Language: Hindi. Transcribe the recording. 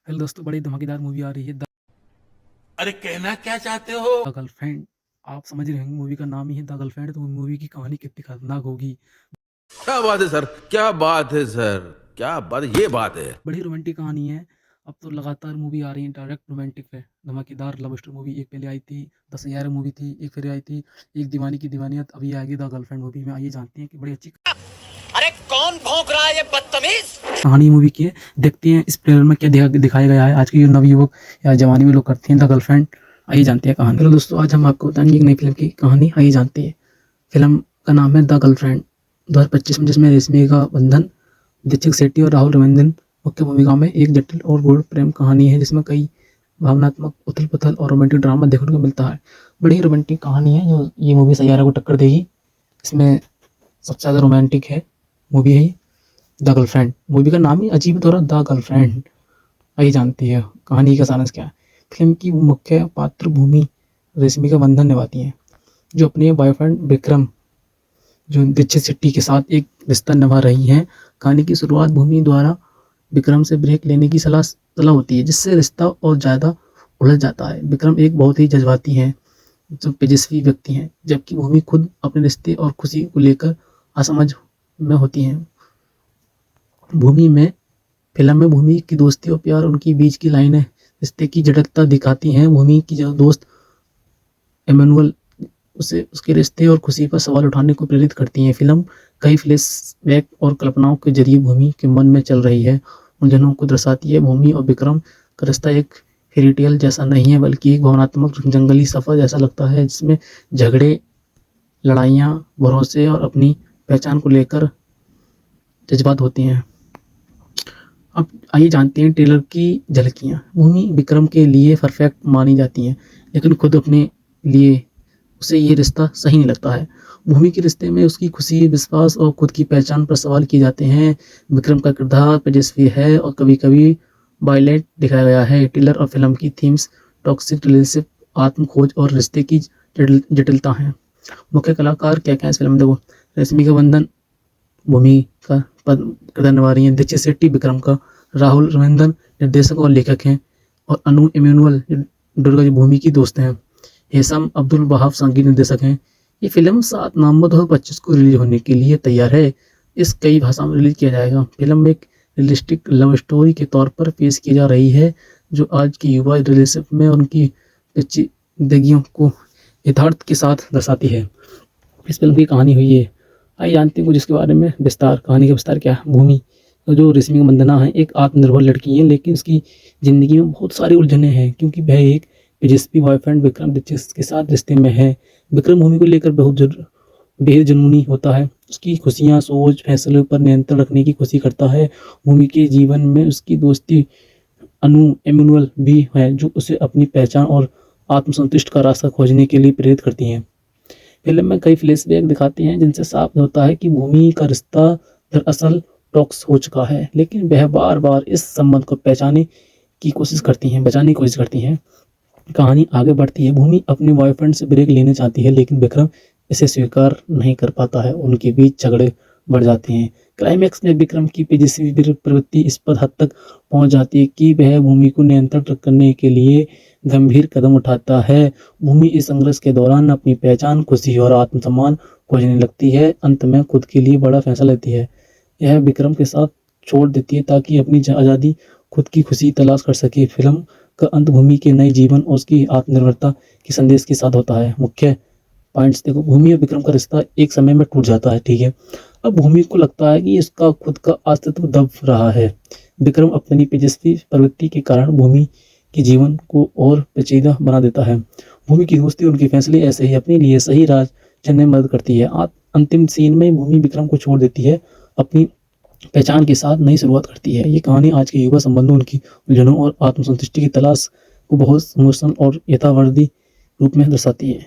हेलो दोस्तों, बड़ी धमाकेदार मूवी आ रही है अरे कहना क्या चाहते हो? The girlfriend. आप समझ रहे होंगे मूवी का नाम ही है द गर्लफ्रेंड, तो मूवी की कहानी कितनी खतरनाक होगी। क्या बात है सर, क्या बात है सर, क्या बात, ये बात है। बड़ी रोमांटिक कहानी है। अब तो लगातार मूवी आ रही है डायरेक्ट रोमांटिक पे। धमाकेदार लव स्टोरी मूवी एक पहले आई थी, 10,000 मूवी थी, एक फिर आई थी एक दीवानी की दीवानियत, अभी आएगी द गर्लफ्रेंड मूवी में। आइए जानते हैं कि बड़ी अच्छी अरे कौन भौंक रहा है ये बदतमीज। कहानी मूवी की है। देखते हैं इस ट्रेलर में क्या दिखाया गया है। आज के जो नवयुवक या जवानी में लोग करते हैं द गर्लफ्रेंड। आइए जानते हैं कहानी। हेलो दोस्तों, आज हम आपको बताएंगे एक नई फिल्म की कहानी। आइए जानते हैं। फिल्म का नाम है द गर्लफ्रेंड 2025 में, जिसमें रेशमिका बंधन, दीक्षित शेट्टी और राहुल रविंद्रन मुख्य भूमिका में एक जटिल और गूढ़ प्रेम कहानी है, जिसमें कई भावनात्मक उथल पुथल और रोमांटिक ड्रामा देखने को मिलता है। बड़ी ही रोमांटिक कहानी है जो ये मूवी सैयारा को टक्कर देगी। इसमें सबसे ज़्यादा रोमांटिक है मूवी है द गर्लफ्रेंड। मूवी का नाम ही अजीब है, थोड़ा द गर्लफ्रेंड। आइए जानती है कहानी का सारांश क्या है। फिल्म की मुख्य पात्र भूमि रेशमिका बंधन निभाती हैं, जो अपने बॉयफ्रेंड विक्रम जो दीक्षित शेट्टी के साथ एक रिश्ता निभा रही हैं। कहानी की शुरुआत भूमि द्वारा विक्रम से ब्रेक लेने की सलाह होती है, जिससे रिश्ता और ज़्यादा उलझ जाता है। विक्रम एक बहुत ही जज्बाती हैं, जो तेजस्वी व्यक्ति हैं, जबकि भूमि खुद अपने रिश्ते और खुशी को लेकर असमंजस में होती हैं। फिल्म में भूमि की दोस्ती और प्यार, उनकी बीच की लाइनें रिश्ते की जटिलता दिखाती हैं। भूमि की जो दोस्त एमेनुअल उसे उसके रिश्ते और खुशी पर सवाल उठाने को प्रेरित करती हैं। फिल्म कई फ्लैशबैक और कल्पनाओं के जरिए भूमि के मन में चल रही है उलझनों को दर्शाती है। भूमि और विक्रम का रिश्ता एक फेयरी जैसा नहीं है, बल्कि एक भावनात्मक जंगली सफर जैसा लगता है, जिसमें झगड़े, लड़ाइयाँ, भरोसे और अपनी पहचान को लेकर जज्बात होती हैं। अब आइए जानते हैं ट्रेलर की झलकियाँ। भूमि विक्रम के लिए परफेक्ट मानी जाती हैं, लेकिन खुद अपने लिए उसे ये रिश्ता सही नहीं लगता है। भूमि के रिश्ते में उसकी खुशी, विश्वास और खुद की पहचान पर सवाल किए जाते हैं। विक्रम का किरदार तेजस्वी है और कभी कभी वायलेंट दिखाया गया है। ट्रेलर और फिल्म की थीम्स टॉक्सिक रिलेशनशिप, आत्म खोज और रिश्ते की जटिलता है। मुख्य कलाकार क्या क्या है इस फिल्म में देखो। रेशमिका बंधन भूमि का पद किरदार निभा रही हैं। दीक्षित शेट्टी विक्रम का, राहुल रविंद्रन निर्देशक और लेखक हैं, और अनु इमैनुअल दुर्गा जी भूमि की दोस्त हैं। हेसम अब्दुल वहाब संगीत निर्देशक हैं। ये फिल्म 7 नवंबर 2025 को रिलीज होने के लिए तैयार है। इस कई भाषाओं में रिलीज किया जाएगा। फिल्म एक रियलिस्टिक लव स्टोरी के तौर पर पेश की जा रही है, जो आज की युवा रिलेशनशिप में उनकी पेचीदगियों को यथार्थ के साथ दर्शाती है। इस फिल्म की कहानी हुई है। आइए जानते हैं कुछ इसके बारे में विस्तार। कहानी का विस्तार क्या है। भूमि जो रेशमिका बंधना है, एक आत्मनिर्भर लड़की है, लेकिन उसकी ज़िंदगी में बहुत सारी उलझनें हैं, क्योंकि वह एक तेजस्वी बॉयफ्रेंड विक्रम दीक्षित के साथ रिश्ते में है। विक्रम भूमि को लेकर बेहद जुनूनी होता है। उसकी खुशियाँ, सोच, फैसलों पर नियंत्रण रखने की कोशिश करता है। भूमि के जीवन में उसकी दोस्ती अनु एमेनुअल भी है, जो उसे अपनी पहचान और आत्मसंतुष्ट का रास्ता खोजने के लिए प्रेरित करती हैं। फिल्म में कई फ्लैशबैक दिखाते हैं, जिनसे साफ होता है कि भूमि का रिश्ता दरअसल टॉक्स हो चुका है, लेकिन वह बार बार इस संबंध को बचाने की कोशिश करती हैं। कहानी आगे बढ़ती है। भूमि अपने बॉयफ्रेंड से ब्रेक लेना चाहती है, लेकिन विक्रम इसे स्वीकार नहीं कर पाता है। उनके बीच झगड़े बढ़ जाते हैं। क्लाइमैक्स में विक्रम की तेजस्वी प्रवृत्ति इस पर हद तक पहुंच जाती है कि वह भूमि को नियंत्रण करने के लिए गंभीर कदम उठाता है। भूमि इस संघर्ष के दौरान अपनी पहचान, खुशी और आत्मसम्मान खोजने लगती है। अंत में खुद के लिए बड़ा फैसला लेती है। यह विक्रम के साथ छोड़ देती है ताकि अपनी आज़ादी, खुद की खुशी तलाश कर सके। फिल्म का अंत भूमि के नए जीवन और उसकी आत्मनिर्भरता के संदेश के साथ होता है। मुख्य पॉइंट्स देखो। भूमि और विक्रम का रिश्ता एक समय में टूट जाता है, ठीक है। अब भूमि को लगता है कि इसका खुद का अस्तित्व दब रहा है। विक्रम अपनी तेजस्वी प्रवृत्ति के कारण भूमि के जीवन को और पेचीदा बना देता है। भूमि की दोस्ती, उनके फैसले ऐसे ही अपने लिए सही राह चुनने में मदद करती है। अंतिम सीन में भूमि विक्रम को छोड़ देती है, अपनी पहचान के साथ नई शुरुआत करती है। ये कहानी आज के युवा संबंधों, उनकी उलझनों और आत्मसंतुष्टि की तलाश को बहुत इमोशनल और यथार्थवादी रूप में दर्शाती है।